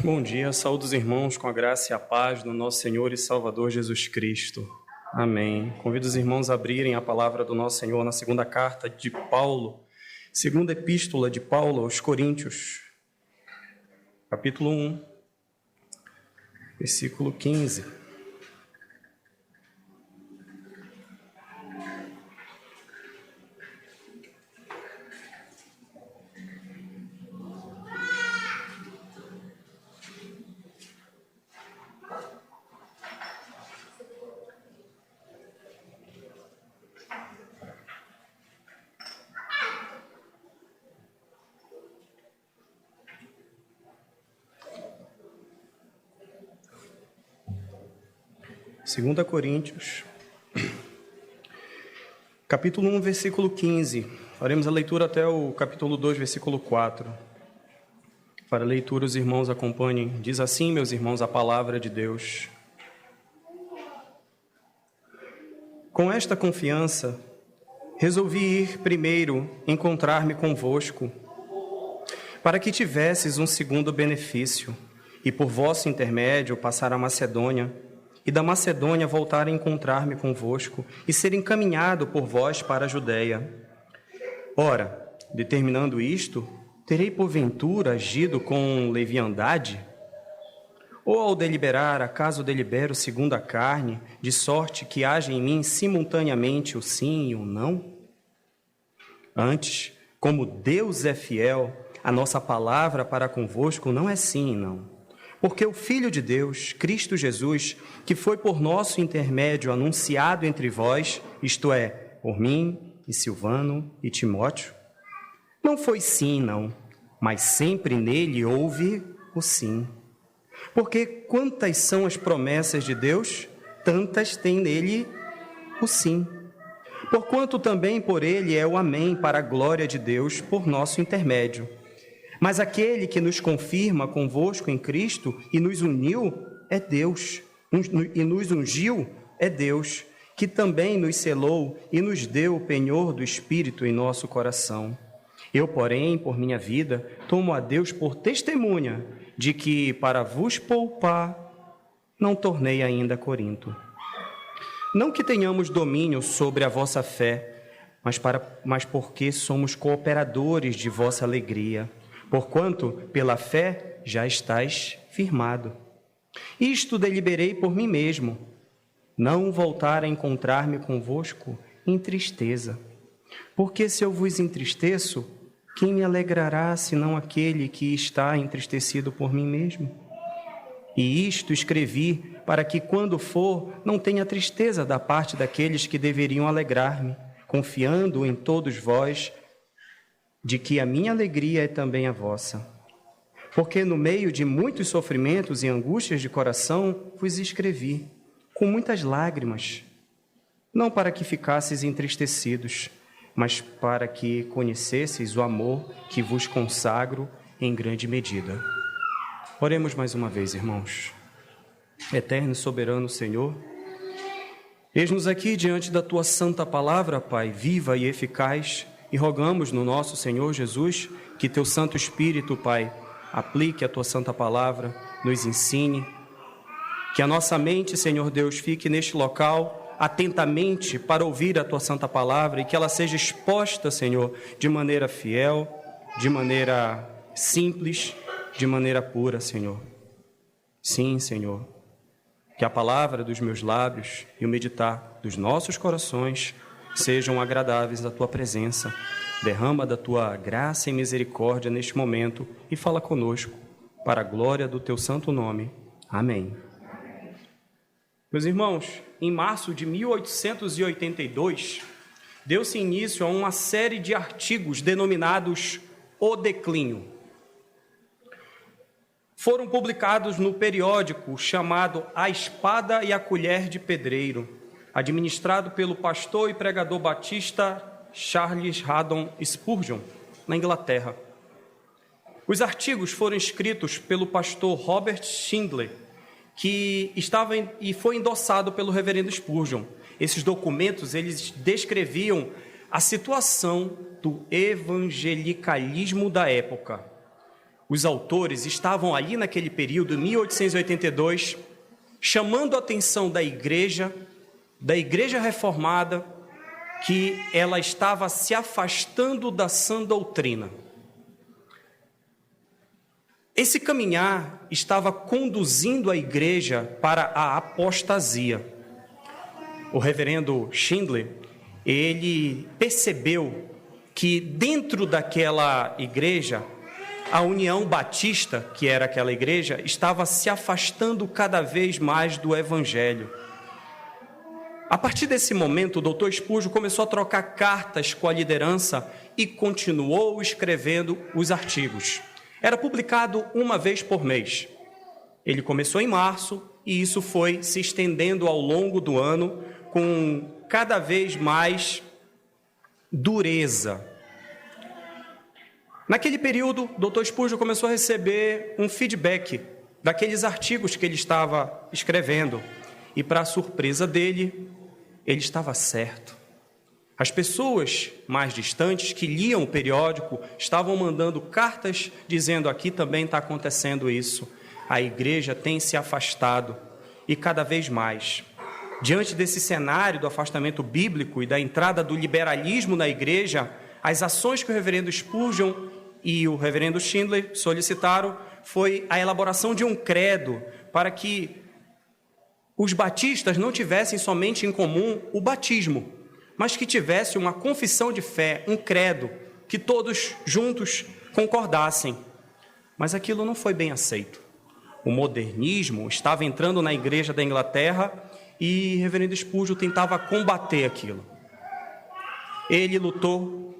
Bom dia, saúdo os irmãos com a graça e a paz do nosso Senhor e Salvador Jesus Cristo. Amém. Convido os irmãos a abrirem a palavra do nosso Senhor na segunda carta de Paulo, segunda epístola de Paulo aos Coríntios, capítulo 1, versículo 15. Segunda Coríntios, capítulo 1, versículo 15. Faremos a leitura até o capítulo 2, versículo 4. Para a leitura, os irmãos acompanhem. Diz assim, meus irmãos, a palavra de Deus. Com esta confiança, resolvi ir primeiro encontrar-me convosco, para que tivesses um segundo benefício, e por vosso intermédio passar a Macedônia, e da Macedônia voltar a encontrar-me convosco, e ser encaminhado por vós para a Judéia. Ora, determinando isto, terei porventura agido com leviandade? Ou ao deliberar, acaso delibero segundo a carne, de sorte que haja em mim simultaneamente o sim e o não? Antes, como Deus é fiel, a nossa palavra para convosco não é sim e não. Porque o Filho de Deus, Cristo Jesus, que foi por nosso intermédio anunciado entre vós, isto é, por mim e Silvano e Timóteo, não foi sim e não, mas sempre nele houve o sim. Porque quantas são as promessas de Deus, tantas tem nele o sim. Porquanto também por ele é o amém para a glória de Deus por nosso intermédio. Mas aquele que nos confirma convosco em Cristo e nos uniu é Deus, e nos ungiu é Deus, que também nos selou e nos deu o penhor do Espírito em nosso coração. Eu, porém, por minha vida, tomo a Deus por testemunha de que, para vos poupar, não tornei ainda Corinto. Não que tenhamos domínio sobre a vossa fé, mas porque somos cooperadores de vossa alegria, porquanto, pela fé, já estáis firmado. Isto deliberei por mim mesmo, não voltar a encontrar-me convosco em tristeza. Porque se eu vos entristeço, quem me alegrará, senão aquele que está entristecido por mim mesmo? E isto escrevi para que, quando for, não tenha tristeza da parte daqueles que deveriam alegrar-me, confiando em todos vós, de que a minha alegria é também a vossa. Porque no meio de muitos sofrimentos e angústias de coração vos escrevi, com muitas lágrimas, não para que ficasseis entristecidos, mas para que conhecesseis o amor que vos consagro em grande medida. Oremos mais uma vez, irmãos. Eterno e soberano Senhor, eis-nos aqui diante da Tua santa palavra, Pai, viva e eficaz, e rogamos no nosso Senhor Jesus que Teu Santo Espírito, Pai, aplique a Tua santa palavra, nos ensine, que a nossa mente, Senhor Deus, fique neste local atentamente para ouvir a Tua santa palavra e que ela seja exposta, Senhor, de maneira fiel, de maneira simples, de maneira pura, Senhor. Sim, Senhor, que a palavra dos meus lábios e o meditar dos nossos corações sejam agradáveis à Tua presença. Derrama da Tua graça e misericórdia neste momento e fala conosco, para a glória do Teu santo nome. Amém. Meus irmãos, em março de 1882, deu-se início a uma série de artigos denominados O Declínio. Foram publicados no periódico chamado A Espada e a Colher de Pedreiro, administrado pelo pastor e pregador batista Charles Haddon Spurgeon, na Inglaterra. Os artigos foram escritos pelo pastor Robert Schindler, que estava e foi endossado pelo reverendo Spurgeon. Esses documentos, eles descreviam a situação do evangelicalismo da época. os autores estavam ali naquele período, em 1882, chamando a atenção da igreja reformada, que ela estava se afastando da sã doutrina. Esse caminhar estava conduzindo a igreja para a apostasia. O reverendo Schindler, ele percebeu que dentro daquela igreja, a União Batista, que era aquela igreja, estava se afastando cada vez mais do Evangelho. A partir desse momento, o doutor Spurgeon começou a trocar cartas com a liderança e continuou escrevendo os artigos. Era publicado uma vez por mês. Ele começou em março e isso foi se estendendo ao longo do ano com cada vez mais dureza. Naquele período, o Dr. Spurgeon começou a receber um feedback daqueles artigos que ele estava escrevendo. E, para a surpresa dele, ele estava certo. As pessoas mais distantes que liam o periódico estavam mandando cartas dizendo: aqui também está acontecendo isso. A igreja tem se afastado e cada vez mais. Diante desse cenário do afastamento bíblico e da entrada do liberalismo na igreja, as ações que o reverendo Spurgeon e o reverendo Schindler solicitaram foi a elaboração de um credo para que os batistas não tivessem somente em comum o batismo, mas que tivessem uma confissão de fé, um credo, que todos juntos concordassem. Mas aquilo não foi bem aceito. O modernismo estava entrando na igreja da Inglaterra e o reverendo Spurgeon tentava combater aquilo. Ele lutou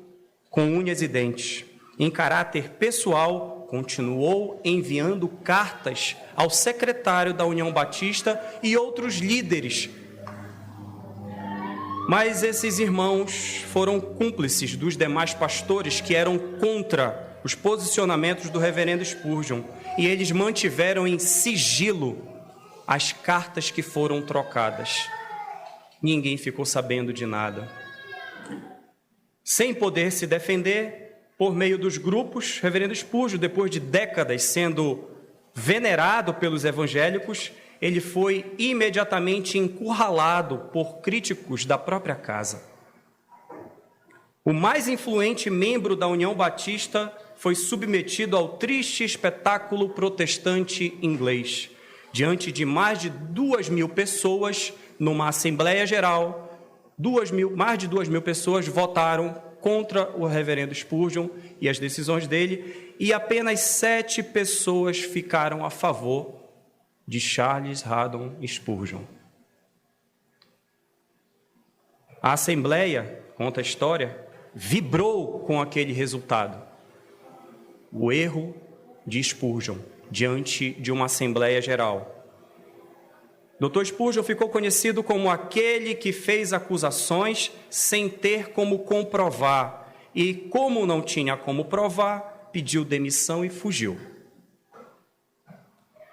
com unhas e dentes. Em caráter pessoal, continuou enviando cartas ao secretário da União Batista e outros líderes. Mas esses irmãos foram cúmplices dos demais pastores que eram contra os posicionamentos do reverendo Spurgeon, e eles mantiveram em sigilo as cartas que foram trocadas. Ninguém ficou sabendo de nada. Sem poder se defender, por meio dos grupos, reverendo Spurgeon, depois de décadas sendo venerado pelos evangélicos, ele foi imediatamente encurralado por críticos da própria casa. O mais influente membro da União Batista foi submetido ao triste espetáculo protestante inglês, diante de mais de 2.000 pessoas, numa Assembleia Geral. Mais de 2.000 pessoas votaram contra o reverendo Spurgeon e as decisões dele, e apenas 7 pessoas ficaram a favor de Charles Haddon Spurgeon. A Assembleia, conta a história, vibrou com aquele resultado. O erro de Spurgeon diante de uma Assembleia Geral. Dr. Spurgeon ficou conhecido como aquele que fez acusações sem ter como comprovar, e como não tinha como provar, pediu demissão e fugiu.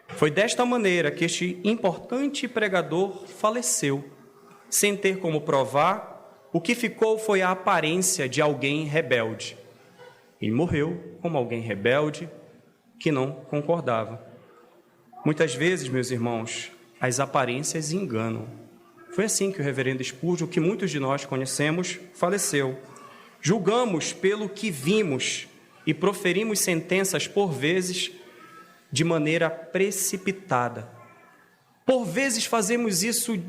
Foi desta maneira que este importante pregador faleceu, sem ter como provar. O que ficou foi a aparência de alguém rebelde. Ele morreu como alguém rebelde que não concordava. Muitas vezes, meus irmãos, as aparências enganam. Foi assim que o reverendo Spurgeon, que muitos de nós conhecemos, faleceu. Julgamos pelo que vimos e proferimos sentenças, por vezes, de maneira precipitada. Por vezes fazemos isso,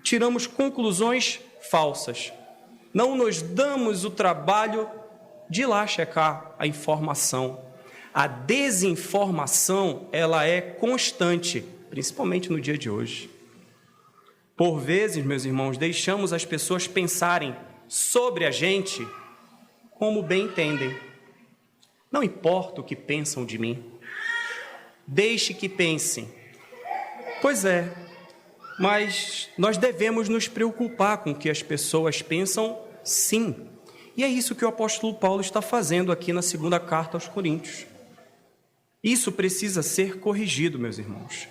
tiramos conclusões falsas. Não nos damos o trabalho de ir lá checar a informação. A desinformação, ela é constante, principalmente no dia de hoje. Por vezes, meus irmãos, deixamos as pessoas pensarem sobre a gente como bem entendem. Não importa o que pensam de mim. Deixe que pensem. Pois é, mas nós devemos nos preocupar com o que as pessoas pensam, sim. E é isso que o apóstolo Paulo está fazendo aqui na segunda carta aos Coríntios. Isso precisa ser corrigido, meus irmãos.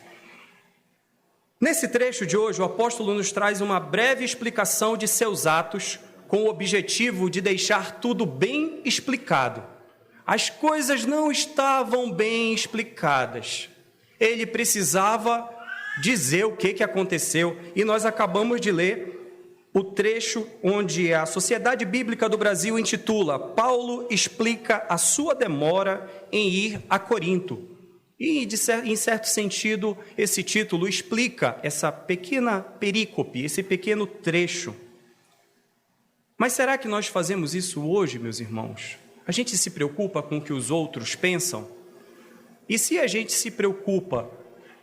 Nesse trecho de hoje, o apóstolo nos traz uma breve explicação de seus atos, com o objetivo de deixar tudo bem explicado. as coisas não estavam bem explicadas. Ele precisava dizer o que aconteceu. E nós acabamos de ler o trecho onde a Sociedade Bíblica do Brasil intitula Paulo explica a sua demora em ir a Corinto. E, em certo sentido, esse título explica essa pequena perícope, esse pequeno trecho. Mas será que nós fazemos isso hoje, meus irmãos? A gente se preocupa com o que os outros pensam? E se a gente se preocupa,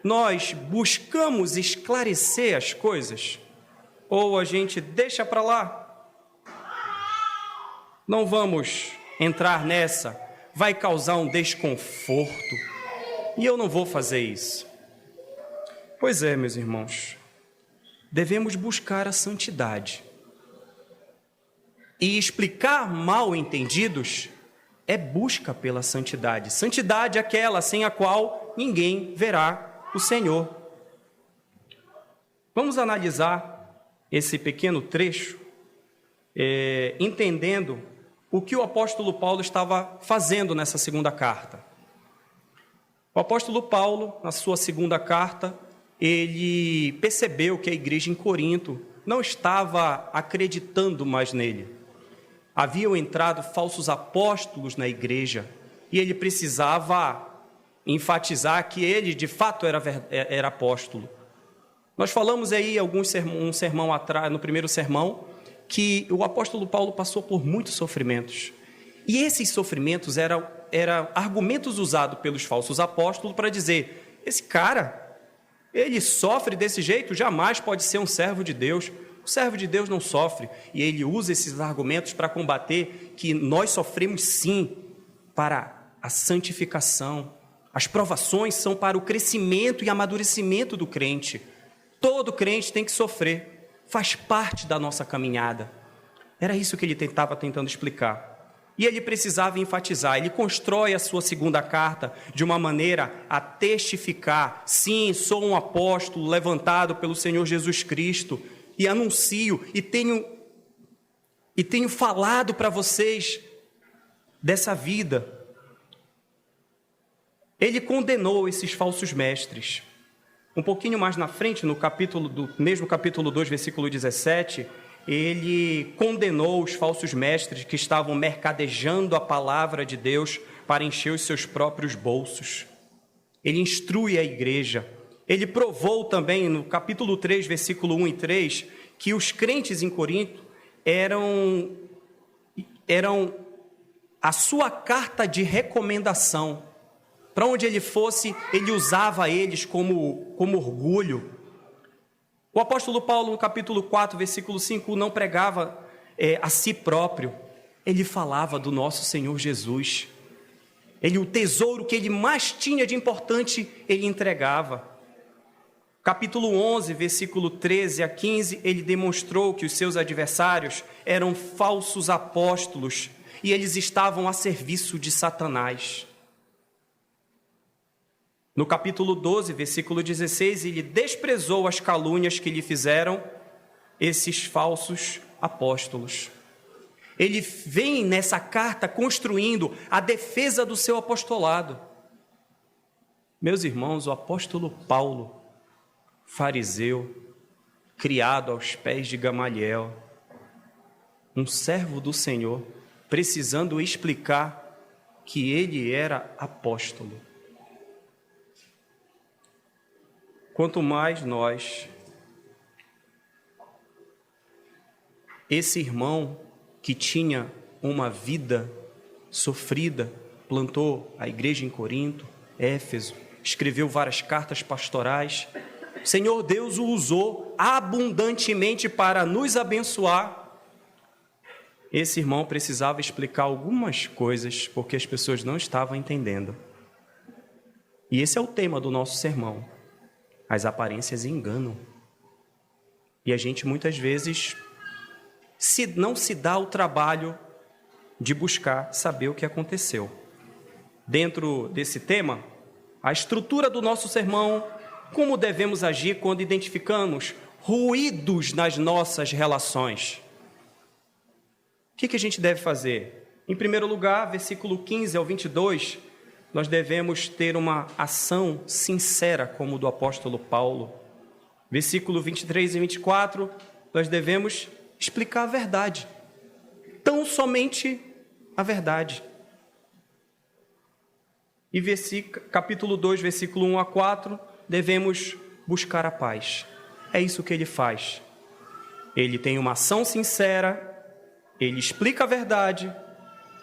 nós buscamos esclarecer as coisas? Ou a gente deixa para lá? Não vamos entrar nessa, vai causar um desconforto. E eu não vou fazer isso. Pois é, meus irmãos, devemos buscar a santidade. E explicar mal entendidos é busca pela santidade. Santidade é aquela sem a qual ninguém verá o Senhor. Vamos analisar esse pequeno trecho, entendendo o que o apóstolo Paulo estava fazendo nessa segunda carta. O apóstolo Paulo, na sua segunda carta, ele percebeu que a igreja em Corinto não estava acreditando mais nele. Haviam entrado falsos apóstolos na igreja e ele precisava enfatizar que ele, de fato, era apóstolo. Nós falamos aí um sermão atrás, no primeiro sermão, que o apóstolo Paulo passou por muitos sofrimentos. E esses sofrimentos eram argumentos usados pelos falsos apóstolos para dizer, esse cara, ele sofre desse jeito, jamais pode ser um servo de Deus. O servo de Deus não sofre. E ele usa esses argumentos para combater que nós sofremos sim para a santificação. As provações são para o crescimento e amadurecimento do crente. Todo crente tem que sofrer, faz parte da nossa caminhada. Era isso que ele estava tentando explicar. E ele precisava enfatizar, ele constrói a sua segunda carta de uma maneira a testificar, sim, sou um apóstolo levantado pelo Senhor Jesus Cristo, e anuncio, e tenho falado para vocês dessa vida. Ele condenou esses falsos mestres. Um pouquinho mais na frente, no mesmo capítulo 2, versículo 17, ele condenou os falsos mestres que estavam mercadejando a palavra de Deus para encher os seus próprios bolsos. Ele instrui a igreja. Ele provou também, no capítulo 3, versículo 1 e 3, que os crentes em Corinto eram a sua carta de recomendação. Para onde ele fosse, ele usava eles como orgulho. O apóstolo Paulo, no capítulo 4, versículo 5, não pregava a si próprio. Ele falava do nosso Senhor Jesus. O tesouro que ele mais tinha de importante, ele entregava. Capítulo 11, versículo 13 a 15, ele demonstrou que os seus adversários eram falsos apóstolos e eles estavam a serviço de Satanás. No capítulo 12, versículo 16, ele desprezou as calúnias que lhe fizeram esses falsos apóstolos. Ele vem nessa carta construindo a defesa do seu apostolado. Meus irmãos, o apóstolo Paulo, fariseu, criado aos pés de Gamaliel, um servo do Senhor, precisando explicar que ele era apóstolo. Quanto mais nós, esse irmão que tinha uma vida sofrida, plantou a igreja em Corinto, Éfeso, escreveu várias cartas pastorais, o Senhor Deus o usou abundantemente para nos abençoar. Esse irmão precisava explicar algumas coisas, porque as pessoas não estavam entendendo. E esse é o tema do nosso sermão. As aparências enganam. E a gente muitas vezes não se dá o trabalho de buscar saber o que aconteceu. Dentro desse tema, a estrutura do nosso sermão, como devemos agir quando identificamos ruídos nas nossas relações. O que a gente deve fazer? Em primeiro lugar, versículo 15 ao 22, nós devemos ter uma ação sincera, como o do apóstolo Paulo. Versículo 23 e 24, nós devemos explicar a verdade. Tão somente a verdade. E capítulo 2, versículo 1 a 4, devemos buscar a paz. É isso que ele faz. Ele tem uma ação sincera, ele explica a verdade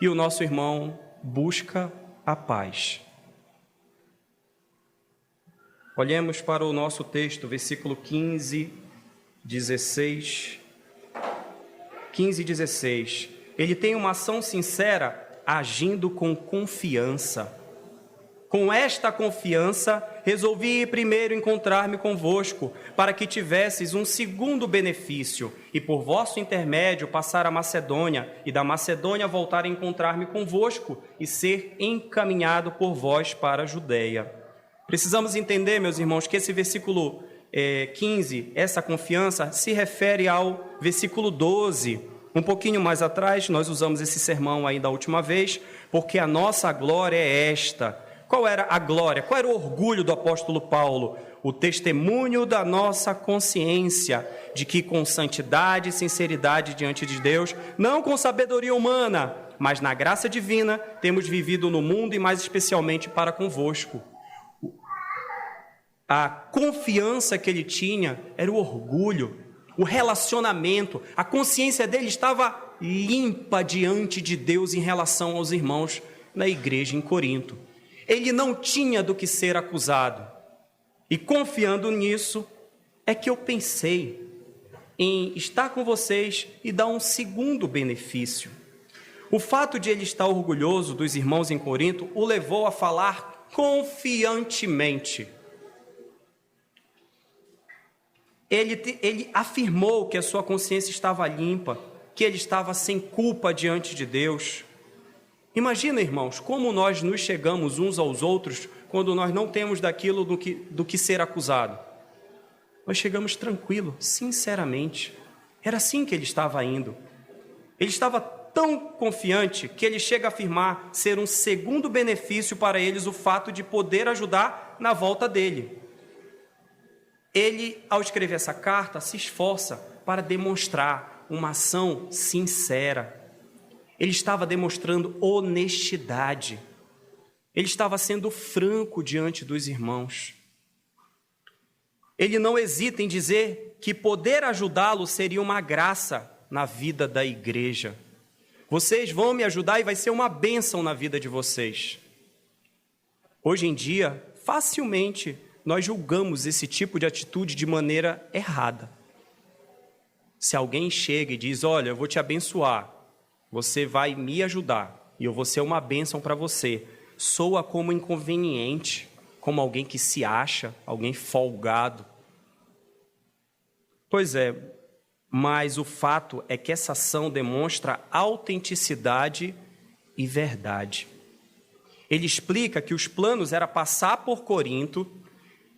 e o nosso irmão busca a paz. Olhemos para o nosso texto, versículo 15, 16. 15 e 16. Ele tem uma ação sincera, agindo com confiança. Com esta confiança, resolvi primeiro encontrar-me convosco, para que tivesses um segundo benefício, e por vosso intermédio passar a Macedônia, e da Macedônia voltar a encontrar-me convosco, e ser encaminhado por vós para a Judeia. Precisamos entender, meus irmãos, que esse versículo 15, essa confiança, se refere ao versículo 12. Um pouquinho mais atrás, nós usamos esse sermão aí da última vez, porque a nossa glória é esta. Qual era a glória? Qual era o orgulho do apóstolo Paulo? O testemunho da nossa consciência, de que com santidade e sinceridade diante de Deus, não com sabedoria humana, mas na graça divina, temos vivido no mundo e mais especialmente para convosco. A confiança que ele tinha era o orgulho, o relacionamento, a consciência dele estava limpa diante de Deus em relação aos irmãos na igreja em Corinto. Ele não tinha do que ser acusado. E confiando nisso, é que eu pensei em estar com vocês e dar um segundo benefício. O fato de ele estar orgulhoso dos irmãos em Corinto o levou a falar confiantemente. Ele afirmou que a sua consciência estava limpa, que ele estava sem culpa diante de Deus. Imagina, irmãos, como nós nos chegamos uns aos outros quando nós não temos daquilo do que ser acusado. Nós chegamos tranquilo, sinceramente. Era assim que ele estava indo. Ele estava tão confiante que ele chega a afirmar ser um segundo benefício para eles o fato de poder ajudar na volta dele. Ele, ao escrever essa carta, se esforça para demonstrar uma ação sincera. Ele estava demonstrando honestidade. Ele estava sendo franco diante dos irmãos. Ele não hesita em dizer que poder ajudá-lo seria uma graça na vida da igreja. Vocês vão me ajudar e vai ser uma bênção na vida de vocês. Hoje em dia, facilmente, nós julgamos esse tipo de atitude de maneira errada. Se alguém chega e diz, olha, eu vou te abençoar, você vai me ajudar e eu vou ser uma bênção para você, soa como inconveniente, como alguém que se acha, alguém folgado. Pois é, mas o fato é que essa ação demonstra autenticidade e verdade. Ele explica que os planos era passar por Corinto,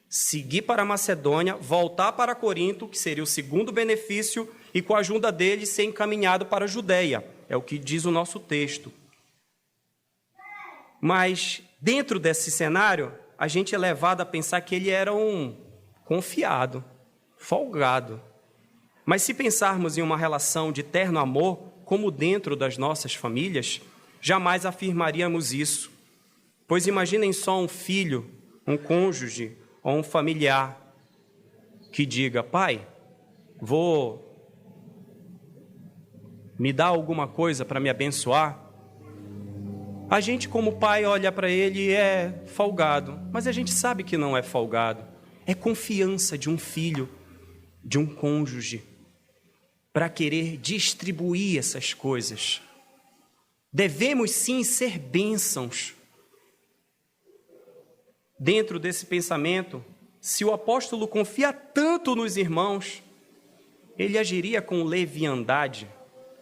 seguir para a Macedônia, voltar para Corinto, que seria o segundo benefício, e com a ajuda dele ser encaminhado para a Judeia. É o que diz o nosso texto. Mas, dentro desse cenário, a gente é levado a pensar que ele era um confiado, folgado. Mas se pensarmos em uma relação de terno amor, como dentro das nossas famílias, jamais afirmaríamos isso. Pois imaginem só um filho, um cônjuge ou um familiar que diga, pai, me dá alguma coisa para me abençoar? A gente, como pai, olha para ele e é folgado, mas a gente sabe que não é folgado. É confiança de um filho, de um cônjuge, para querer distribuir essas coisas. Devemos sim ser bênçãos. Dentro desse pensamento, se o apóstolo confia tanto nos irmãos, ele agiria com leviandade,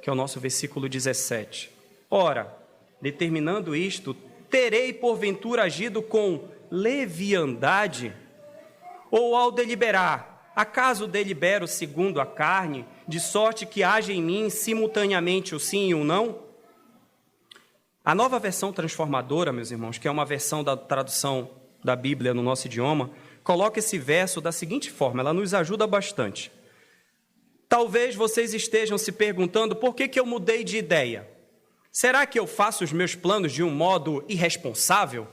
que é o nosso versículo 17. Ora, determinando isto, terei porventura agido com leviandade? Ou ao deliberar, acaso delibero segundo a carne, de sorte que haja em mim simultaneamente o sim e o não? A Nova Versão Transformadora, meus irmãos, que é uma versão da tradução da Bíblia no nosso idioma, coloca esse verso da seguinte forma, ela nos ajuda bastante. Talvez vocês estejam se perguntando por que eu mudei de ideia. Será que eu faço os meus planos de um modo irresponsável?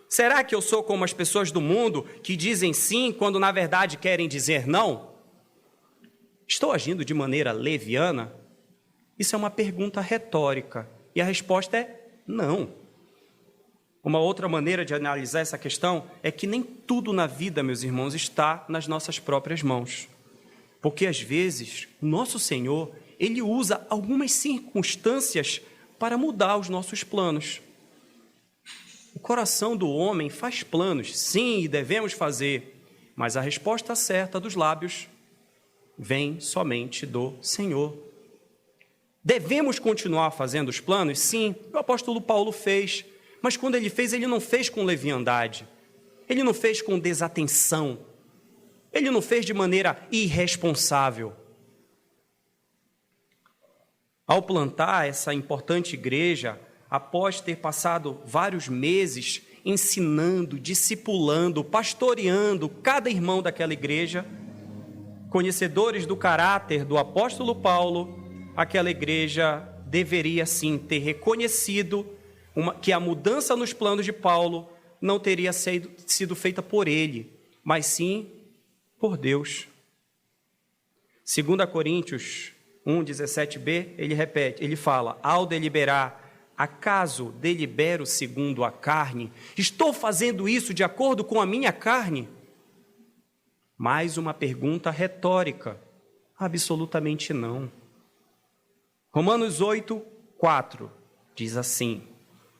Será que eu sou como as pessoas do mundo que dizem sim quando na verdade querem dizer não? Estou agindo de maneira leviana? Isso é uma pergunta retórica e a resposta é não. Uma outra maneira de analisar essa questão é que nem tudo na vida, meus irmãos, está nas nossas próprias mãos. Porque às vezes o nosso Senhor, Ele usa algumas circunstâncias para mudar os nossos planos. O coração do homem faz planos, sim, e devemos fazer, mas a resposta certa dos lábios vem somente do Senhor. Devemos continuar fazendo os planos? Sim, o apóstolo Paulo fez, mas quando ele fez, ele não fez com leviandade, ele não fez com desatenção, ele não fez de maneira irresponsável. Ao plantar essa importante igreja, após ter passado vários meses ensinando, discipulando, pastoreando cada irmão daquela igreja, conhecedores do caráter do apóstolo Paulo, aquela igreja deveria sim ter reconhecido que a mudança nos planos de Paulo não teria sido feita por ele, mas sim por Deus. 2 Coríntios 1:17b, ele fala, ao deliberar, acaso delibero segundo a carne? Estou fazendo isso de acordo com a minha carne? Mais uma pergunta retórica. Absolutamente não. Romanos 8:4 diz assim,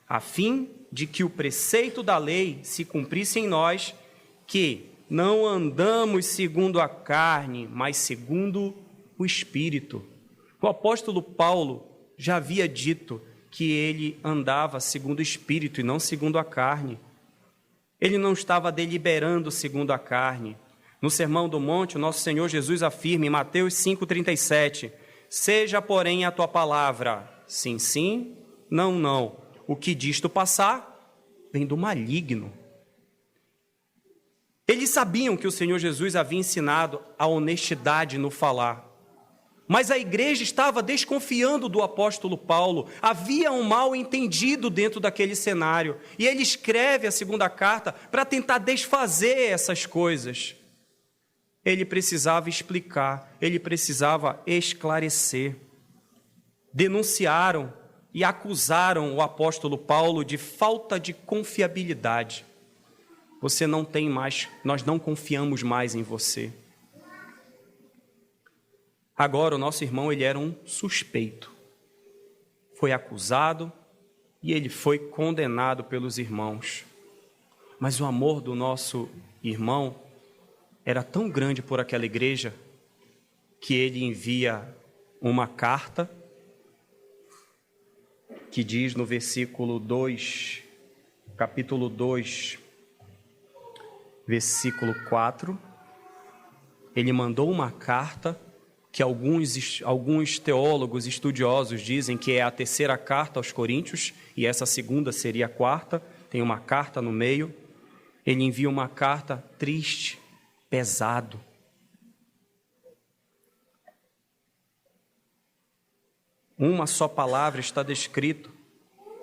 a fim de que o preceito da lei se cumprisse em nós, que não andamos segundo a carne, mas segundo o Espírito. O apóstolo Paulo já havia dito que ele andava segundo o Espírito e não segundo a carne. Ele não estava deliberando segundo a carne. No Sermão do Monte, o nosso Senhor Jesus afirma em Mateus 5:37, seja, porém, a tua palavra sim, sim, não, não. O que disto passar, vem do maligno. Eles sabiam que o Senhor Jesus havia ensinado a honestidade no falar. Mas a igreja estava desconfiando do apóstolo Paulo. Havia um mal entendido dentro daquele cenário. E ele escreve a segunda carta para tentar desfazer essas coisas. Ele precisava explicar, ele precisava esclarecer. Denunciaram e acusaram o apóstolo Paulo de falta de confiabilidade. Você não tem mais, nós não confiamos mais em você. Agora o nosso irmão, ele era um suspeito. Foi acusado e ele foi condenado pelos irmãos. Mas o amor do nosso irmão era tão grande por aquela igreja que ele envia uma carta que diz no versículo 2, capítulo 2, versículo 4, ele mandou uma carta que alguns teólogos estudiosos dizem que é a terceira carta aos Coríntios, e essa segunda seria a quarta, tem uma carta no meio. Ele envia uma carta triste, pesado. Uma só palavra está descrito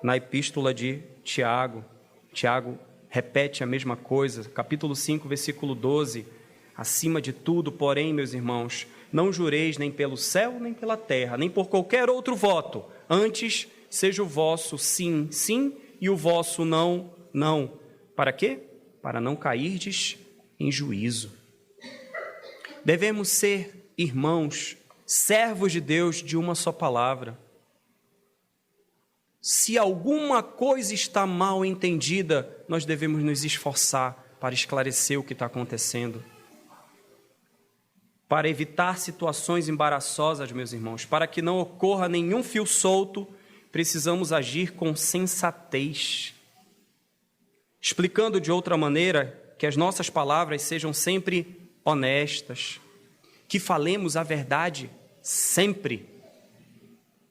na epístola de Tiago. Tiago repete a mesma coisa, capítulo 5, versículo 12. Acima de tudo, porém, meus irmãos, não jureis nem pelo céu, nem pela terra, nem por qualquer outro voto. Antes, seja o vosso sim, sim, e o vosso não, não. Para quê? Para não cairdes em juízo. Devemos ser irmãos, servos de Deus de uma só palavra. Se alguma coisa está mal entendida, nós devemos nos esforçar para esclarecer o que está acontecendo. Para evitar situações embaraçosas, meus irmãos, para que não ocorra nenhum fio solto, precisamos agir com sensatez. Explicando de outra maneira, que as nossas palavras sejam sempre honestas, que falemos a verdade sempre.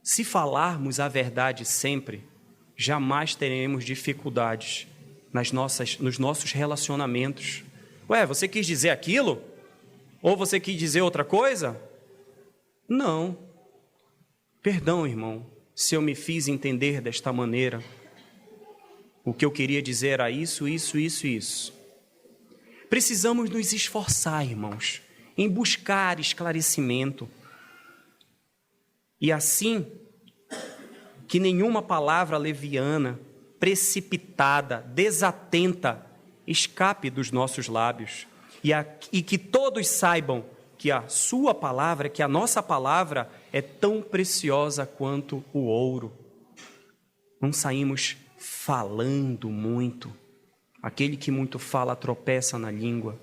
Se falarmos a verdade sempre, jamais teremos dificuldades nos nossos relacionamentos. Ué, você quis dizer aquilo? Ou você quis dizer outra coisa? Não. Perdão, irmão, se eu me fiz entender desta maneira. O que eu queria dizer era isso. Precisamos nos esforçar, irmãos, em buscar esclarecimento. E assim, que nenhuma palavra leviana, precipitada, desatenta, escape dos nossos lábios. E que todos saibam que a sua palavra, que a nossa palavra é tão preciosa quanto o ouro. Não saímos falando muito. Aquele que muito fala tropeça na língua.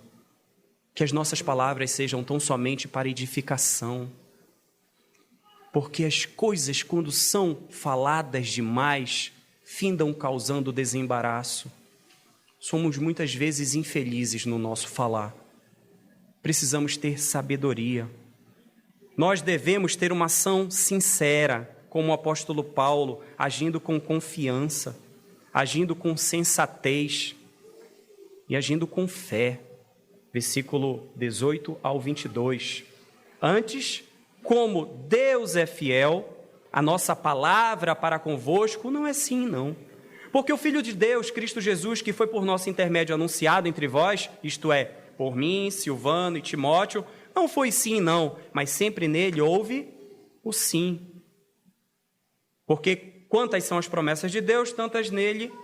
Que as nossas palavras sejam tão somente para edificação. Porque as coisas, quando são faladas demais, findam causando desembaraço. Somos muitas vezes infelizes no nosso falar. Precisamos ter sabedoria. Nós devemos ter uma ação sincera, como o apóstolo Paulo, agindo com confiança, agindo com sensatez e agindo com fé. Versículo 18 ao 22. Antes, como Deus é fiel, a nossa palavra para convosco não é sim, não. Porque o Filho de Deus, Cristo Jesus, que foi por nosso intermédio anunciado entre vós, isto é, por mim, Silvano e Timóteo, não foi sim, não, mas sempre nele houve o sim. Porque quantas são as promessas de Deus, tantas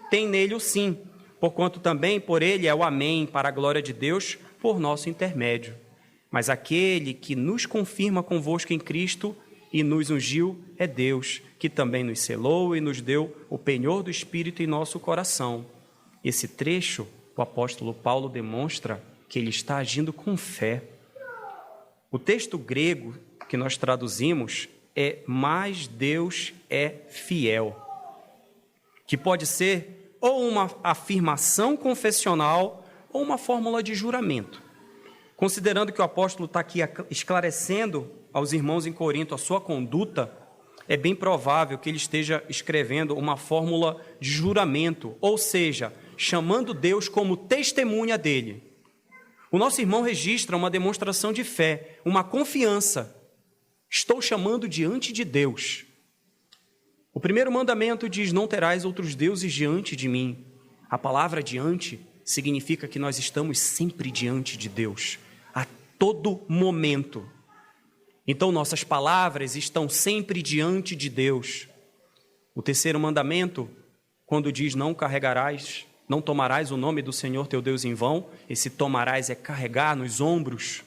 tem nele o sim. Porquanto também por ele é o amém, para a glória de Deus, por nosso intermédio. Mas aquele que nos confirma convosco em Cristo e nos ungiu é Deus, que também nos selou e nos deu o penhor do Espírito em nosso coração. Esse trecho, o apóstolo Paulo demonstra que ele está agindo com fé. O texto grego que nós traduzimos é "mas Deus é fiel", que pode ser ou uma afirmação confessional ou uma fórmula de juramento. Considerando que o apóstolo está aqui esclarecendo aos irmãos em Corinto a sua conduta, é bem provável que ele esteja escrevendo uma fórmula de juramento, ou seja, chamando Deus como testemunha dele. O nosso irmão registra uma demonstração de fé, uma confiança. Estou chamando diante de Deus. O primeiro mandamento diz: não terás outros deuses diante de mim. A palavra diante significa que nós estamos sempre diante de Deus, a todo momento. Então, nossas palavras estão sempre diante de Deus. O terceiro mandamento, quando diz não tomarás o nome do Senhor teu Deus em vão, esse tomarás é carregar nos ombros.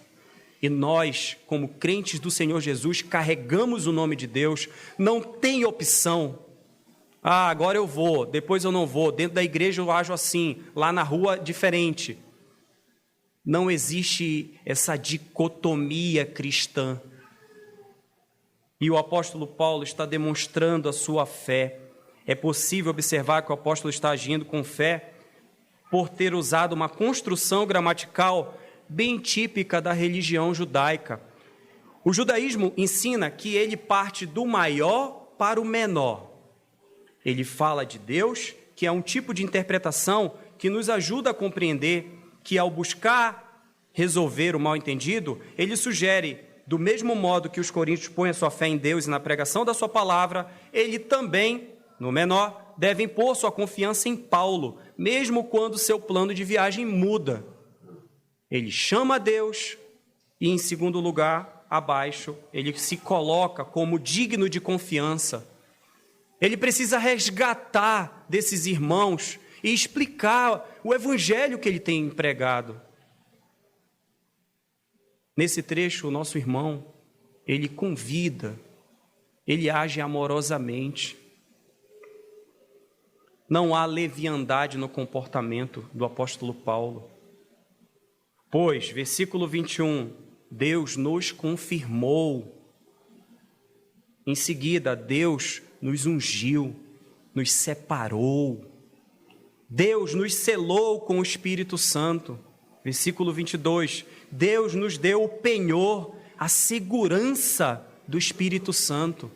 E nós, como crentes do Senhor Jesus, carregamos o nome de Deus, não tem opção. Agora eu vou, depois eu não vou, dentro da igreja eu ajo assim, lá na rua diferente. Não existe essa dicotomia cristã. E o apóstolo Paulo está demonstrando a sua fé. É possível observar que o apóstolo está agindo com fé por ter usado uma construção gramatical bem típica da religião judaica. O judaísmo ensina que ele parte do maior para o menor. Ele fala de Deus, que é um tipo de interpretação que nos ajuda a compreender que, ao buscar resolver o mal-entendido, ele sugere, do mesmo modo que os coríntios põem a sua fé em Deus e na pregação da sua palavra, ele também, no menor, deve pôr sua confiança em Paulo, mesmo quando seu plano de viagem muda. Ele chama a Deus e, em segundo lugar, abaixo, ele se coloca como digno de confiança. Ele precisa resgatar desses irmãos e explicar o evangelho que ele tem pregado. Nesse trecho, o nosso irmão, ele convida, ele age amorosamente. Não há leviandade no comportamento do apóstolo Paulo. Pois, versículo 21, Deus nos confirmou. Em seguida, Deus nos ungiu, nos separou. Deus nos selou com o Espírito Santo. Versículo 22, Deus nos deu o penhor, a segurança do Espírito Santo.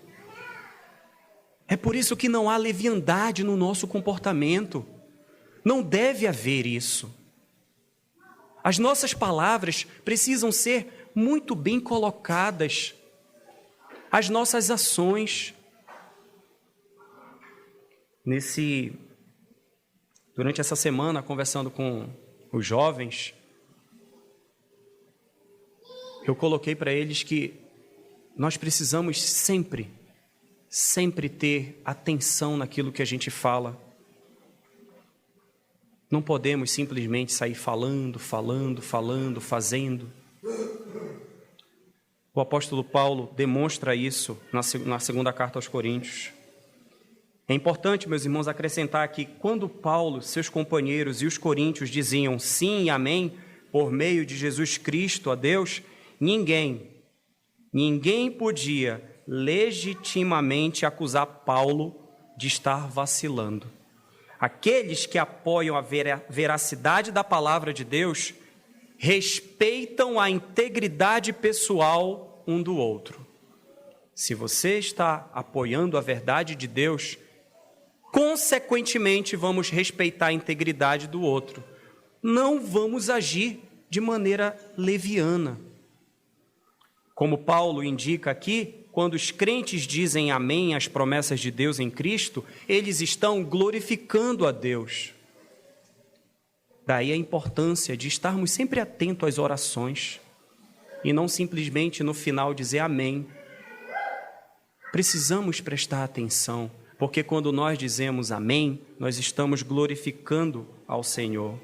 É por isso que não há leviandade no nosso comportamento. Não deve haver isso. As nossas palavras precisam ser muito bem colocadas. As nossas ações. Durante essa semana, conversando com os jovens, eu coloquei para eles que nós precisamos sempre ter atenção naquilo que a gente fala. Não podemos simplesmente sair falando, fazendo. O apóstolo Paulo demonstra isso na segunda carta aos Coríntios. É importante, meus irmãos, acrescentar que quando Paulo, seus companheiros e os coríntios diziam sim e amém por meio de Jesus Cristo a Deus, ninguém podia legitimamente acusar Paulo de estar vacilando. Aqueles que apoiam a veracidade da palavra de Deus respeitam a integridade pessoal um do outro. Se você está apoiando a verdade de Deus, consequentemente vamos respeitar a integridade do outro. Não vamos agir de maneira leviana. Como Paulo indica aqui, quando os crentes dizem amém às promessas de Deus em Cristo, eles estão glorificando a Deus. Daí a importância de estarmos sempre atentos às orações e não simplesmente no final dizer amém. Precisamos prestar atenção, porque quando nós dizemos amém, nós estamos glorificando ao Senhor.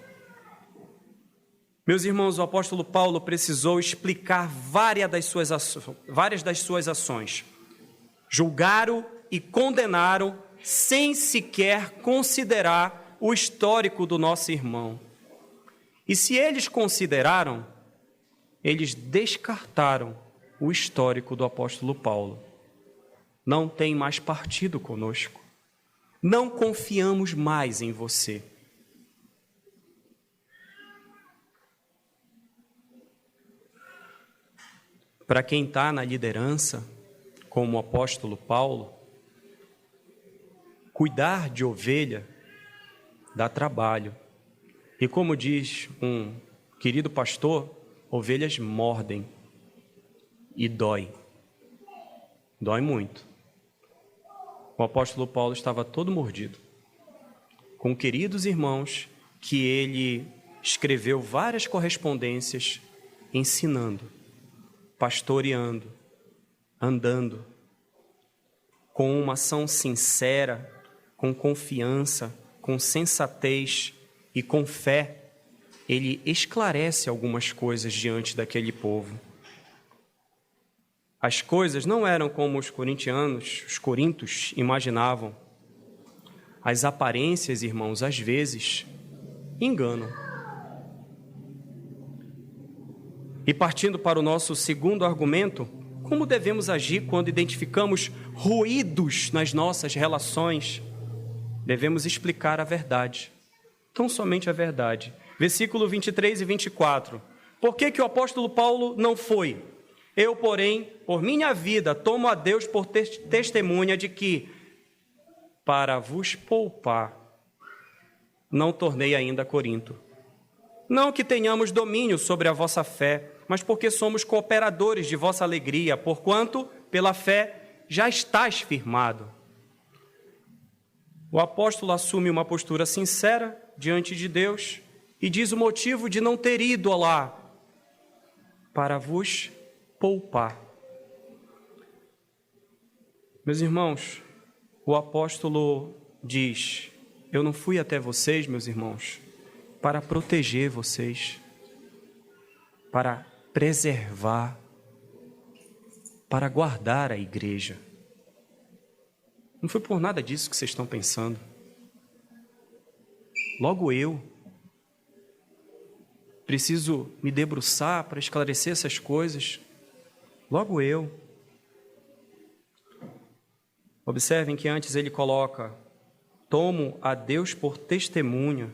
Meus irmãos, o apóstolo Paulo precisou explicar várias das suas ações. Julgaram e condenaram sem sequer considerar o histórico do nosso irmão. E se eles consideraram, eles descartaram o histórico do apóstolo Paulo. Não tem mais partido conosco. Não confiamos mais em você. Para quem está na liderança, como o apóstolo Paulo, cuidar de ovelha dá trabalho. E como diz um querido pastor, ovelhas mordem e dói. Dói muito. O apóstolo Paulo estava todo mordido, com queridos irmãos que ele escreveu várias correspondências ensinando, pastoreando, andando, com uma ação sincera, com confiança, com sensatez e com fé, ele esclarece algumas coisas diante daquele povo. As coisas não eram como os coríntios imaginavam. As aparências, irmãos, às vezes enganam. E partindo para o nosso segundo argumento, como devemos agir quando identificamos ruídos nas nossas relações? Devemos explicar a verdade, tão somente a verdade. Versículo 23 e 24. Por que o apóstolo Paulo não foi? Eu, porém, por minha vida, tomo a Deus por testemunha de que, para vos poupar, não tornei ainda Corinto. Não que tenhamos domínio sobre a vossa fé, mas porque somos cooperadores de vossa alegria, porquanto, pela fé, já estáis firmado. O apóstolo assume uma postura sincera diante de Deus e diz o motivo de não ter ido lá, para vos poupar. Meus irmãos, o apóstolo diz: eu não fui até vocês, meus irmãos, para proteger vocês, para preservar, para guardar a igreja. Não foi por nada disso que vocês estão pensando. Logo eu preciso me debruçar para esclarecer essas coisas. Logo eu. Observem que antes ele coloca: tomo a Deus por testemunha.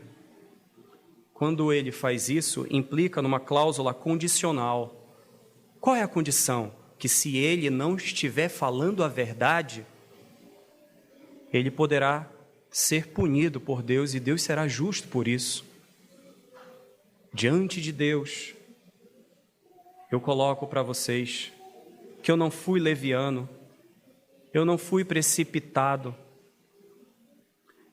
Quando ele faz isso, implica numa cláusula condicional. Qual é a condição? Que se ele não estiver falando a verdade, ele poderá ser punido por Deus e Deus será justo por isso. Diante de Deus, eu coloco para vocês que eu não fui leviano, eu não fui precipitado.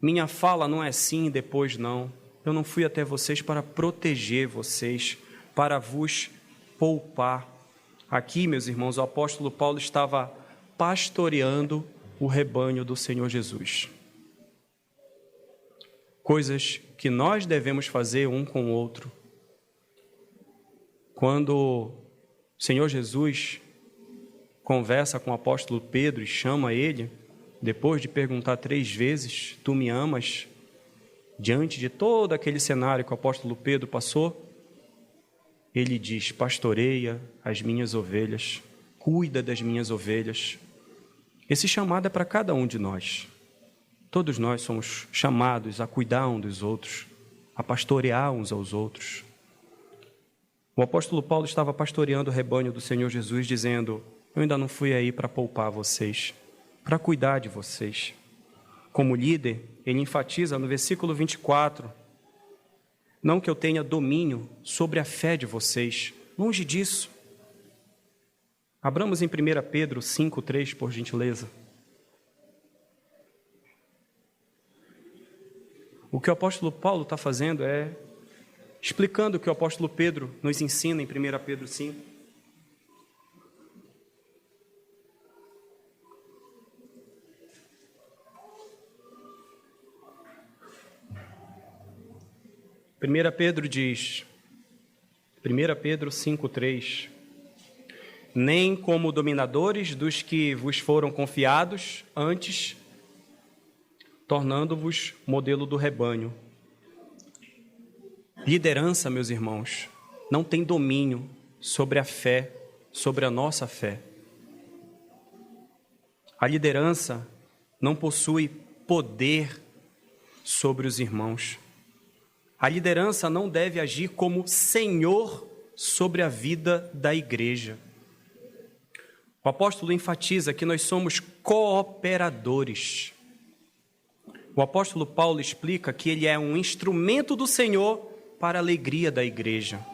Minha fala não é sim, depois não. Eu não fui até vocês para proteger vocês, para vos poupar. Aqui, meus irmãos, o apóstolo Paulo estava pastoreando o rebanho do Senhor Jesus. Coisas que nós devemos fazer um com o outro. Quando o Senhor Jesus conversa com o apóstolo Pedro e chama ele, depois de perguntar 3 vezes, tu me amas? Diante de todo aquele cenário que o apóstolo Pedro passou, ele diz, pastoreia as minhas ovelhas, cuida das minhas ovelhas. Esse chamado é para cada um de nós. Todos nós somos chamados a cuidar uns dos outros, a pastorear uns aos outros. O apóstolo Paulo estava pastoreando o rebanho do Senhor Jesus, dizendo, eu ainda não fui aí para poupar vocês, para cuidar de vocês. Como líder, ele enfatiza no versículo 24, não que eu tenha domínio sobre a fé de vocês, longe disso. Abramos em 1 Pedro 5:3, por gentileza. O que o apóstolo Paulo está fazendo é explicando o que o apóstolo Pedro nos ensina em 1 Pedro 5. Pedro diz, 1 Pedro 5:3, nem como dominadores dos que vos foram confiados, antes tornando-vos modelo do rebanho. Liderança, meus irmãos, não tem domínio sobre a fé, sobre a nossa fé. A liderança não possui poder sobre os irmãos. A liderança não deve agir como senhor sobre a vida da igreja. O apóstolo enfatiza que nós somos cooperadores. O apóstolo Paulo explica que ele é um instrumento do Senhor para a alegria da igreja.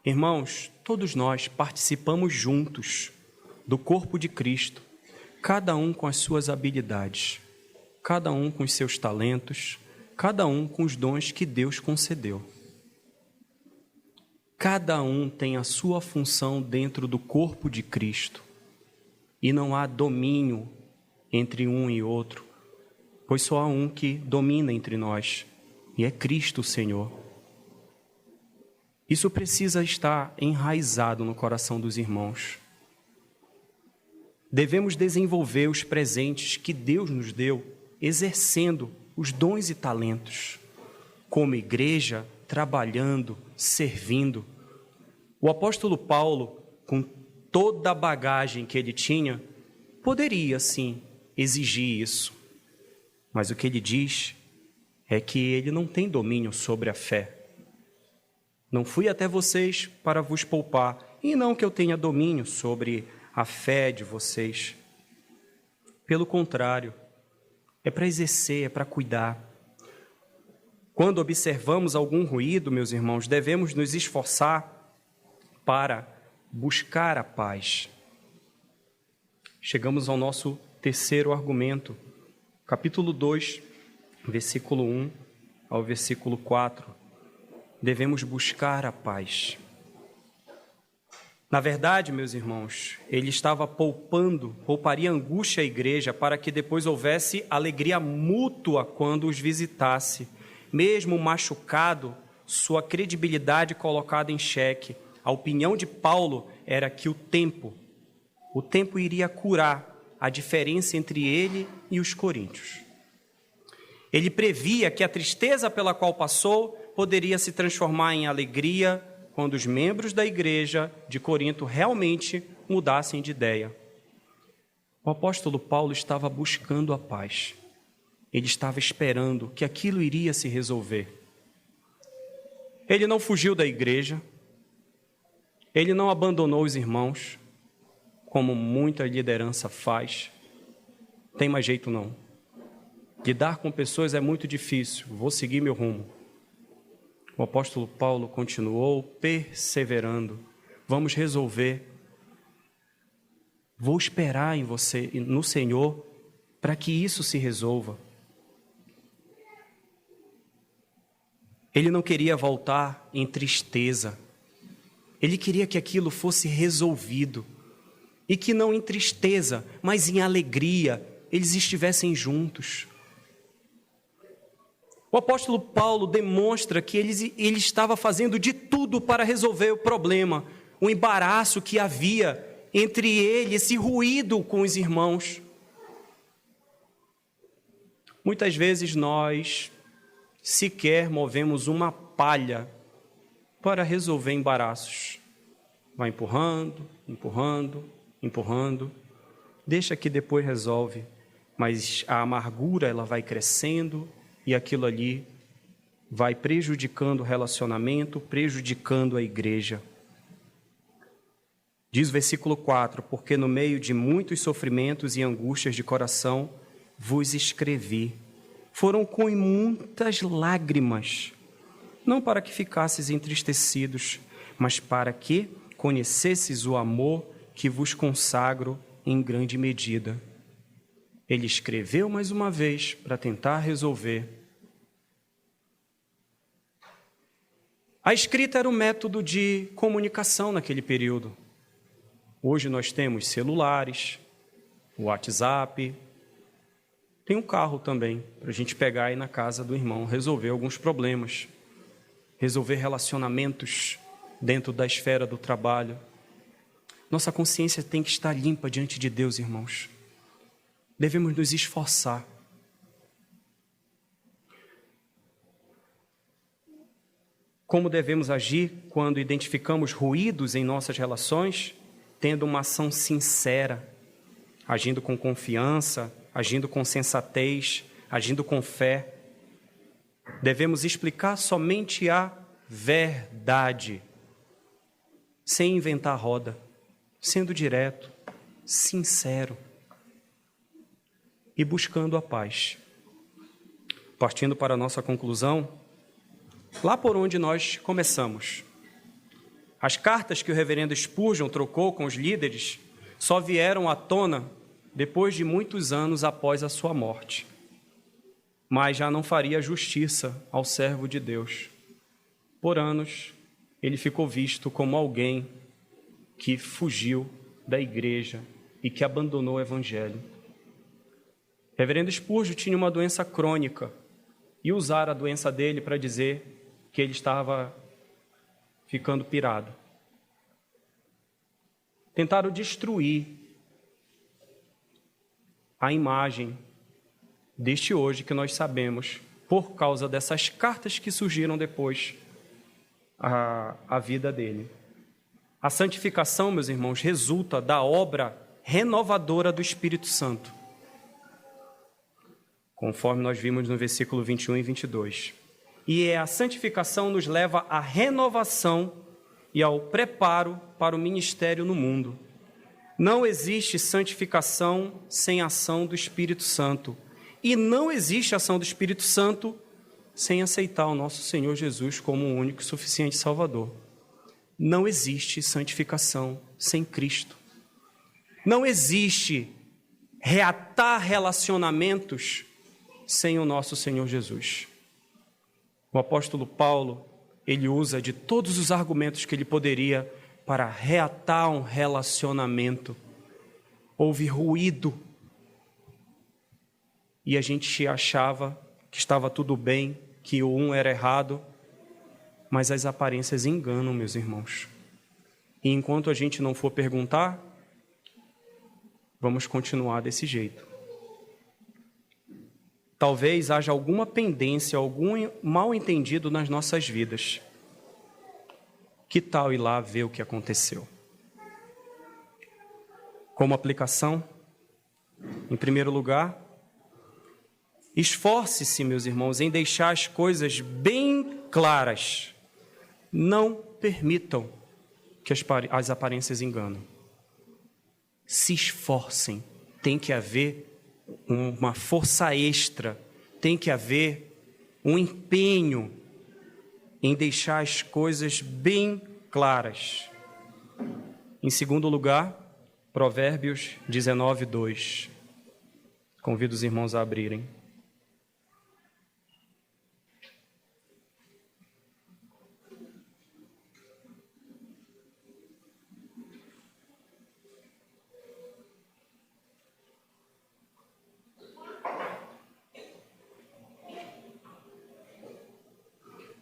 Irmãos, todos nós participamos juntos do corpo de Cristo, cada um com as suas habilidades, cada um com os seus talentos, cada um com os dons que Deus concedeu. Cada um tem a sua função dentro do corpo de Cristo e não há domínio entre um e outro, pois só há um que domina entre nós e é Cristo o Senhor. Isso precisa estar enraizado no coração dos irmãos. Devemos desenvolver os presentes que Deus nos deu, exercendo os dons e talentos, como igreja, trabalhando, servindo. O apóstolo Paulo, com toda a bagagem que ele tinha, poderia sim exigir isso, mas o que ele diz é que ele não tem domínio sobre a fé. Não fui até vocês para vos poupar, e não que eu tenha domínio sobre a fé de vocês. Pelo contrário, é para exercer, é para cuidar. Quando observamos algum ruído, meus irmãos, devemos nos esforçar para buscar a paz. Chegamos ao nosso terceiro argumento, capítulo 2, versículo 1 ao versículo 4. Devemos buscar a paz. Na verdade, meus irmãos, ele estava pouparia angústia à igreja para que depois houvesse alegria mútua quando os visitasse. Mesmo machucado, sua credibilidade colocada em xeque. A opinião de Paulo era que o tempo iria curar a diferença entre ele e os coríntios. Ele previa que a tristeza pela qual passou poderia se transformar em alegria quando os membros da igreja de Corinto realmente mudassem de ideia. O apóstolo Paulo estava buscando a paz. Ele estava esperando que aquilo iria se resolver. Ele não fugiu da igreja. Ele não abandonou os irmãos, como muita liderança faz. Tem mais jeito não. Lidar com pessoas é muito difícil, vou seguir meu rumo. O apóstolo Paulo continuou perseverando. Vamos resolver. Vou esperar em você, no Senhor, para que isso se resolva. Ele não queria voltar em tristeza. Ele queria que aquilo fosse resolvido. E que não em tristeza, mas em alegria, eles estivessem juntos. O apóstolo Paulo demonstra que ele estava fazendo de tudo para resolver o problema, o embaraço que havia entre ele, esse ruído com os irmãos. Muitas vezes nós sequer movemos uma palha para resolver embaraços. Vai empurrando, empurrando, empurrando, deixa que depois resolve, mas a amargura ela vai crescendo e aquilo ali vai prejudicando o relacionamento, prejudicando a igreja. Diz o versículo 4, porque no meio de muitos sofrimentos e angústias de coração vos escrevi. Foram com muitas lágrimas, não para que ficasses entristecidos, mas para que conhecesses o amor que vos consagro em grande medida. Ele escreveu mais uma vez para tentar resolver. A escrita era um método de comunicação naquele período. Hoje nós temos celulares, WhatsApp, tem um carro também, para a gente pegar aí na casa do irmão, resolver alguns problemas, resolver relacionamentos dentro da esfera do trabalho. Nossa consciência tem que estar limpa diante de Deus, irmãos. Devemos nos esforçar. Como devemos agir quando identificamos ruídos em nossas relações, tendo uma ação sincera, agindo com confiança, agindo com sensatez, agindo com fé. Devemos explicar somente a verdade, sem inventar roda, sendo direto, sincero e buscando a paz. Partindo para a nossa conclusão, lá por onde nós começamos. As cartas que o reverendo Spurgeon trocou com os líderes só vieram à tona depois de muitos anos após a sua morte. Mas já não faria justiça ao servo de Deus. Por anos, ele ficou visto como alguém que fugiu da igreja e que abandonou o evangelho. Reverendo Spurgeon tinha uma doença crônica e usaram a doença dele para dizer que ele estava ficando pirado. Tentaram destruir a imagem deste hoje que nós sabemos, por causa dessas cartas que surgiram depois a vida dele. A santificação, meus irmãos, resulta da obra renovadora do Espírito Santo, conforme nós vimos no versículo 21 e 22. E a santificação nos leva à renovação e ao preparo para o ministério no mundo. Não existe santificação sem ação do Espírito Santo. E não existe ação do Espírito Santo sem aceitar o nosso Senhor Jesus como o único e suficiente Salvador. Não existe santificação sem Cristo. Não existe reatar relacionamentos sem o nosso Senhor Jesus. O apóstolo Paulo, ele usa de todos os argumentos que ele poderia para reatar um relacionamento. Houve ruído e a gente achava que estava tudo bem, que o um era errado, mas as aparências enganam, meus irmãos. E enquanto a gente não for perguntar, vamos continuar desse jeito. Talvez haja alguma pendência, algum mal entendido nas nossas vidas. Que tal ir lá ver o que aconteceu? Como aplicação, em primeiro lugar, esforce-se, meus irmãos, em deixar as coisas bem claras. Não permitam que as aparências enganem. Se esforcem, tem que haver uma força extra tem que haver um empenho em deixar as coisas bem claras. Em segundo lugar, Provérbios 19, 2. Convido os irmãos a abrirem.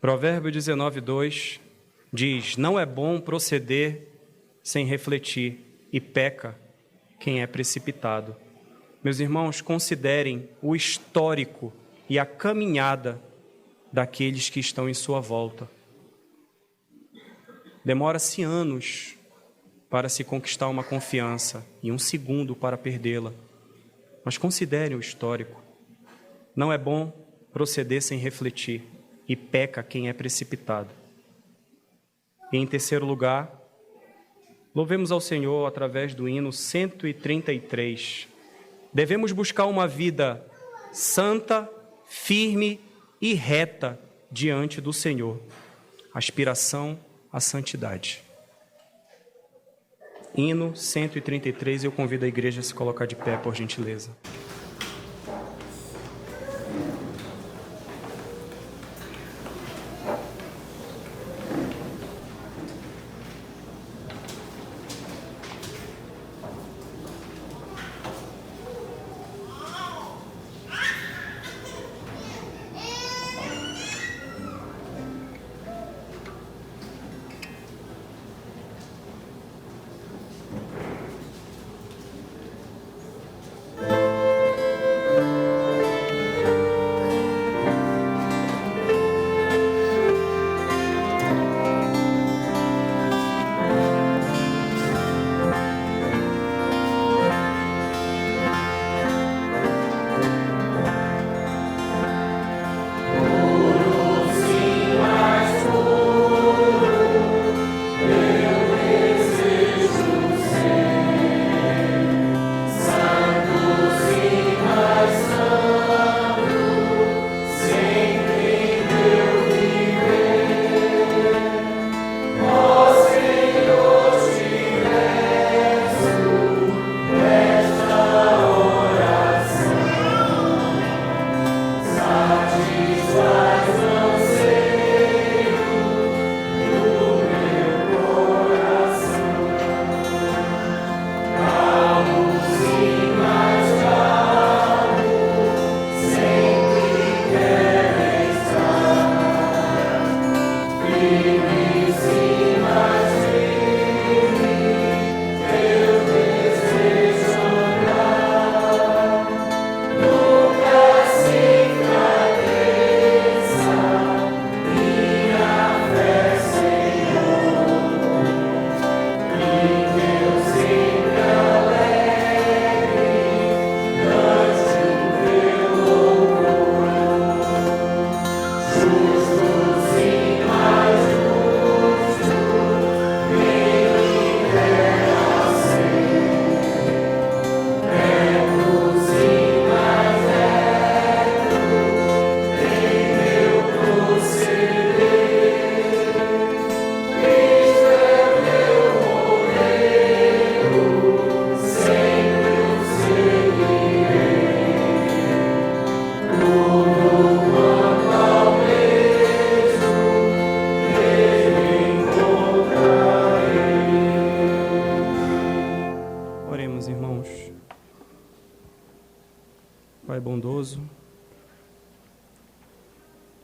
Provérbio 19, 2 diz: não é bom proceder sem refletir, e peca quem é precipitado. Meus irmãos, considerem o histórico e a caminhada daqueles que estão em sua volta. Demora-se anos para se conquistar uma confiança e 1 segundo para perdê-la. Mas considerem o histórico. Não é bom proceder sem refletir, e peca quem é precipitado. E em terceiro lugar, louvemos ao Senhor através do hino 133. Devemos buscar uma vida santa, firme e reta diante do Senhor. Aspiração à santidade. Hino 133, eu convido a igreja a se colocar de pé, por gentileza.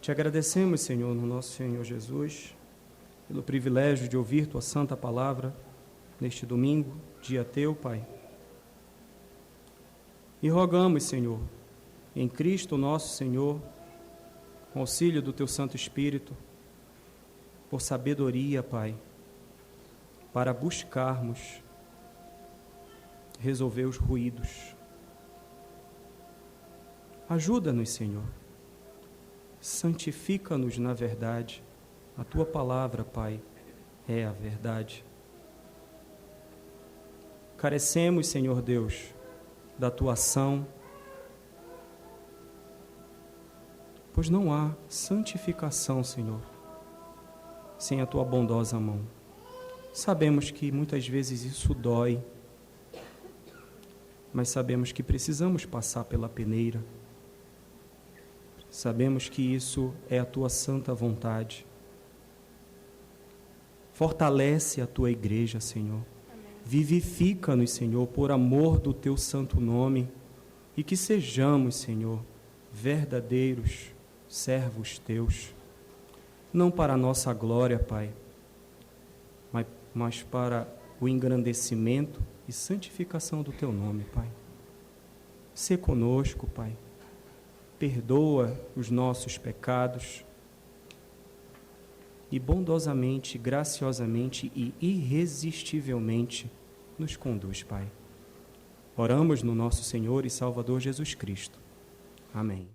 Te agradecemos, Senhor, no nosso Senhor Jesus, pelo privilégio de ouvir Tua santa palavra neste domingo, dia Teu, Pai. E rogamos, Senhor, em Cristo nosso Senhor, com auxílio do Teu Santo Espírito, por sabedoria, Pai, para buscarmos resolver os ruídos. Ajuda-nos, Senhor. Santifica-nos na verdade. A Tua palavra, Pai, é a verdade. Carecemos, Senhor Deus, da Tua ação, pois não há santificação, Senhor, sem a tua bondosa mão. Sabemos que muitas vezes isso dói, mas sabemos que precisamos passar pela peneira. Sabemos que isso é a tua santa vontade. Fortalece a tua igreja, Senhor. Vivifica-nos, Senhor, por amor do teu santo nome, e que sejamos, Senhor, verdadeiros servos teus, não para a nossa glória, Pai, mas para o engrandecimento e santificação do teu nome, Pai. Sê conosco, Pai. Perdoa os nossos pecados e bondosamente, graciosamente e irresistivelmente nos conduz, Pai. Oramos no nosso Senhor e Salvador Jesus Cristo. Amém.